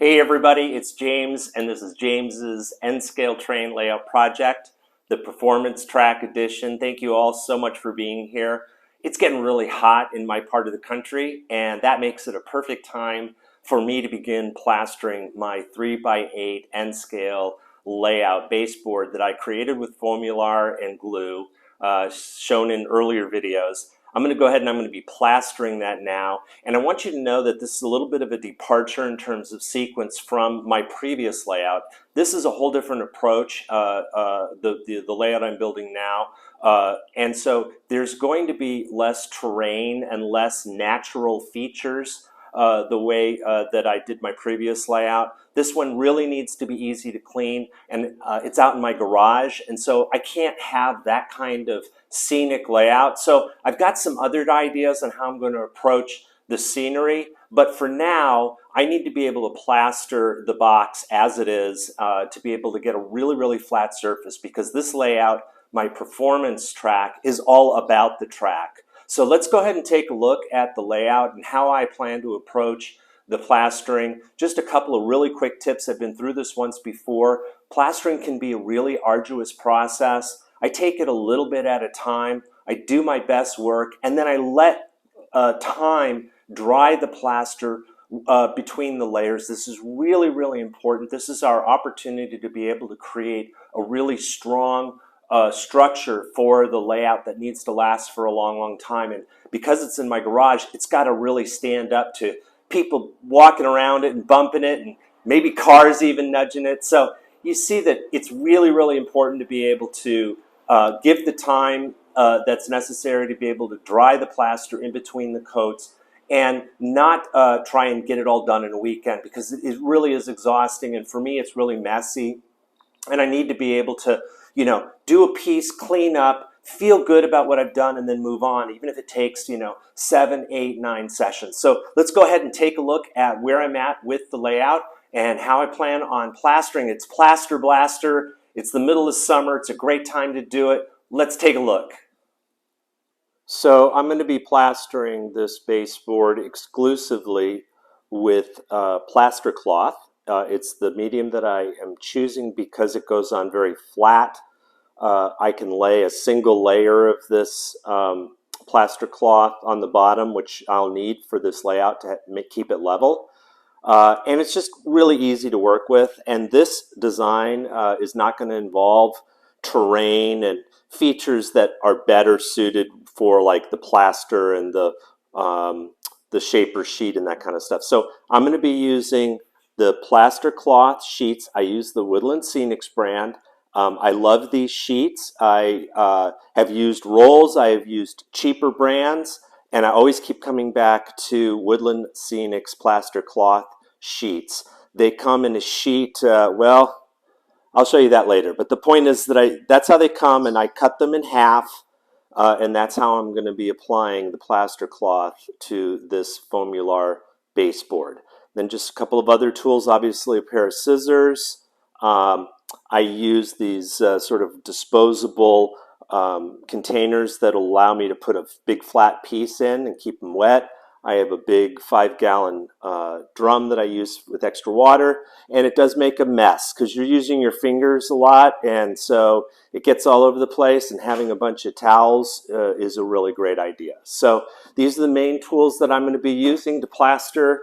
Hey everybody, it's James, and this is James's N-Scale Train Layout Project, the Performance Track Edition. Thank you all so much for being here. It's getting really hot in my part of the country, and that makes it a perfect time for me to begin plastering my 3x8 N-Scale layout baseboard that I created with Foamular and glue, shown in earlier videos. I'm going to go ahead and I'm going to be plastering that now. And I want you to know that this is a little bit of a departure in terms of sequence from my previous layout. This is a whole different approach, the layout I'm building now. And so there's going to be less terrain and less natural features the way that I did my previous layout. This one really needs to be easy to clean, and it's out in my garage, and so I can't have that kind of scenic layout. So I've got some other ideas on how I'm going to approach the scenery, but for now I need to be able to plaster the box as it is to be able to get a really flat surface, because this layout, my performance track, is all about the track. So let's go ahead and take a look at the layout and how I plan to approach the plastering. Just a couple of really quick tips. I've been through this once before. Plastering can be a really arduous process. I take it a little bit at a time. I do my best work, and then I let time dry the plaster between the layers. This is really important. This is our opportunity to be able to create a really strong structure for the layout that needs to last for a long time. And because it's in my garage, it's got to really stand up to people walking around it and bumping it, and maybe cars even nudging it. So you see that it's really important to be able to give the time that's necessary to be able to dry the plaster in between the coats, and not try and get it all done in a weekend, because it really is exhausting, and for me it's really messy, and I need to be able to, you know, do a piece, clean up, feel good about what I've done, and then move on, even if it takes, you know, 7, 8, 9 sessions. So let's go ahead and take a look at where I'm at with the layout and how I plan on plastering. It's Plaster Blaster. It's the middle of summer. It's a great time to do it. Let's take a look. So I'm going to be plastering this baseboard exclusively with plaster cloth. It's the medium that I am choosing because it goes on very flat. I can lay a single layer of this plaster cloth on the bottom, which I'll need for this layout to keep it level. And it's just really easy to work with. And this design is not going to involve terrain and features that are better suited for like the plaster and the shaper sheet and that kind of stuff. So I'm going to be using the plaster cloth sheets. I use the Woodland Scenics brand. I love these sheets. I have used rolls. I have used cheaper brands, and I always keep coming back to Woodland Scenics plaster cloth sheets. They come in a sheet, well, I'll show you that later. But the point is that that's how they come, and I cut them in half, and that's how I'm going to be applying the plaster cloth to this Foamular baseboard. Then just a couple of other tools, obviously a pair of scissors. I use these sort of disposable containers that allow me to put a big flat piece in and keep them wet. I have a big 5-gallon drum that I use with extra water, and it does make a mess because you're using your fingers a lot, and so it gets all over the place, and having a bunch of towels is a really great idea. So these are the main tools that I'm going to be using to plaster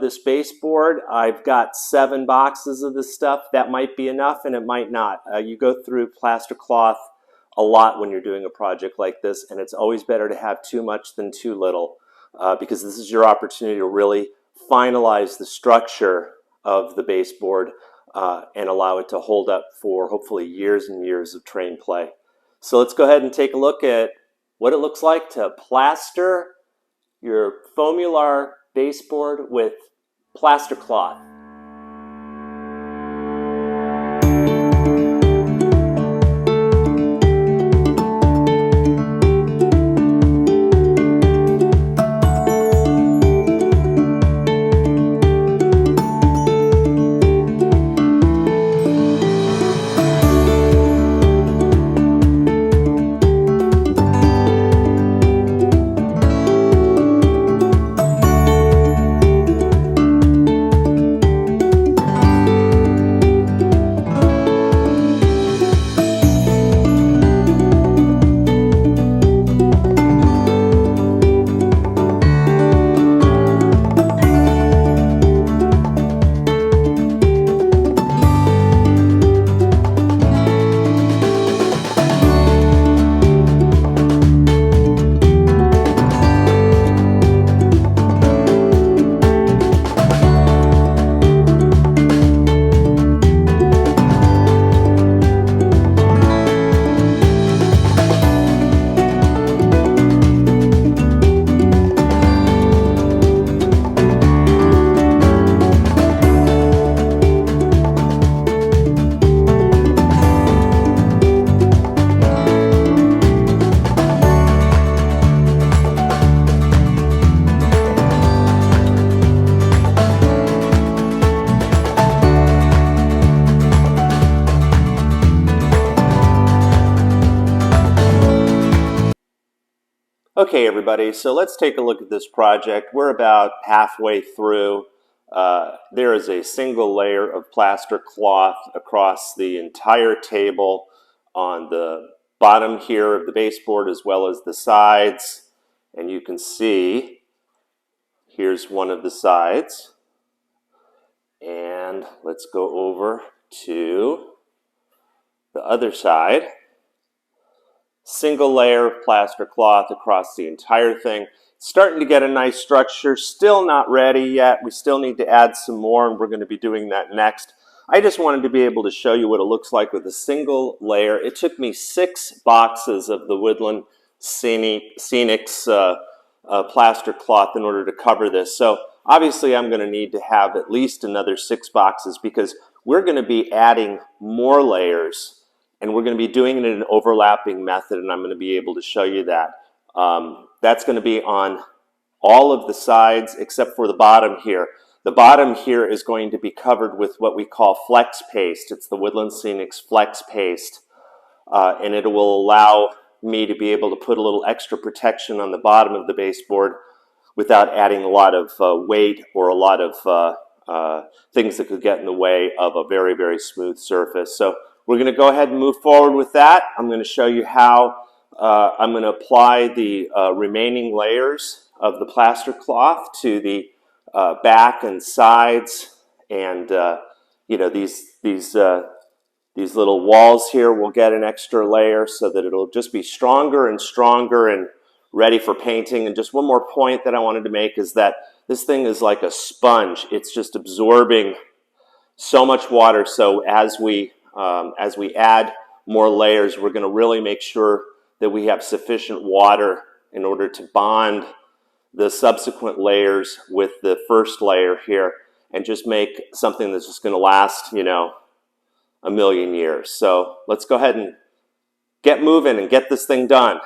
this baseboard. I've got 7 boxes of this stuff. That might be enough, and it might not. You go through plaster cloth a lot when you're doing a project like this, and it's always better to have too much than too little, because this is your opportunity to really finalize the structure of the baseboard and allow it to hold up for hopefully years and years of train play. So let's go ahead and take a look at what it looks like to plaster your Foamular baseboard with plaster cloth. Okay, everybody, so let's take a look at this project. We're about halfway through. There is a single layer of plaster cloth across the entire table on the bottom here of the baseboard as well as the sides. And you can see, here's one of the sides. And let's go over to the other side. Single layer of plaster cloth across the entire thing. Starting to get a nice structure, still not ready yet. We still need to add some more, and we're going to be doing that next. I just wanted to be able to show you what it looks like with a single layer. It took me 6 boxes of the Woodland Scenics plaster cloth in order to cover this. So obviously I'm going to need to have at least another 6 boxes because we're going to be adding more layers. And we're going to be doing it in an overlapping method, and I'm going to be able to show you that. That's going to be on all of the sides except for the bottom here. The bottom here is going to be covered with what we call flex paste. It's the Woodland Scenics flex paste, and it will allow me to be able to put a little extra protection on the bottom of the baseboard without adding a lot of weight or a lot of things that could get in the way of a very, very smooth surface. So we're going to go ahead and move forward with that. I'm going to show you how I'm going to apply the remaining layers of the plaster cloth to the back and sides, and you know, these little walls here will get an extra layer so that it'll just be stronger and stronger and ready for painting. And just one more point that I wanted to make is that this thing is like a sponge. It's just absorbing so much water. So as we add more layers, we're going to really make sure that we have sufficient water in order to bond the subsequent layers with the first layer here and just make something that's just going to last, you know, a million years. So let's go ahead and get moving and get this thing done.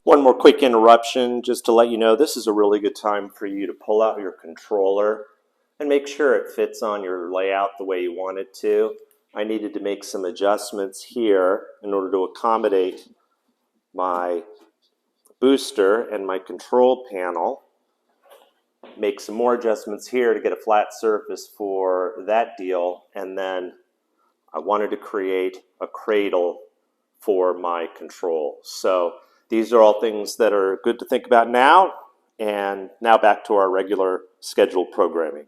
One more quick interruption just to let you know this is a really good time for you to pull out your controller and make sure it fits on your layout the way you want it to. I needed to make some adjustments here in order to accommodate my booster and my control panel. Make some more adjustments here to get a flat surface for that deal, and then I wanted to create a cradle for my control. So these are all things that are good to think about now, and now back to our regular scheduled programming.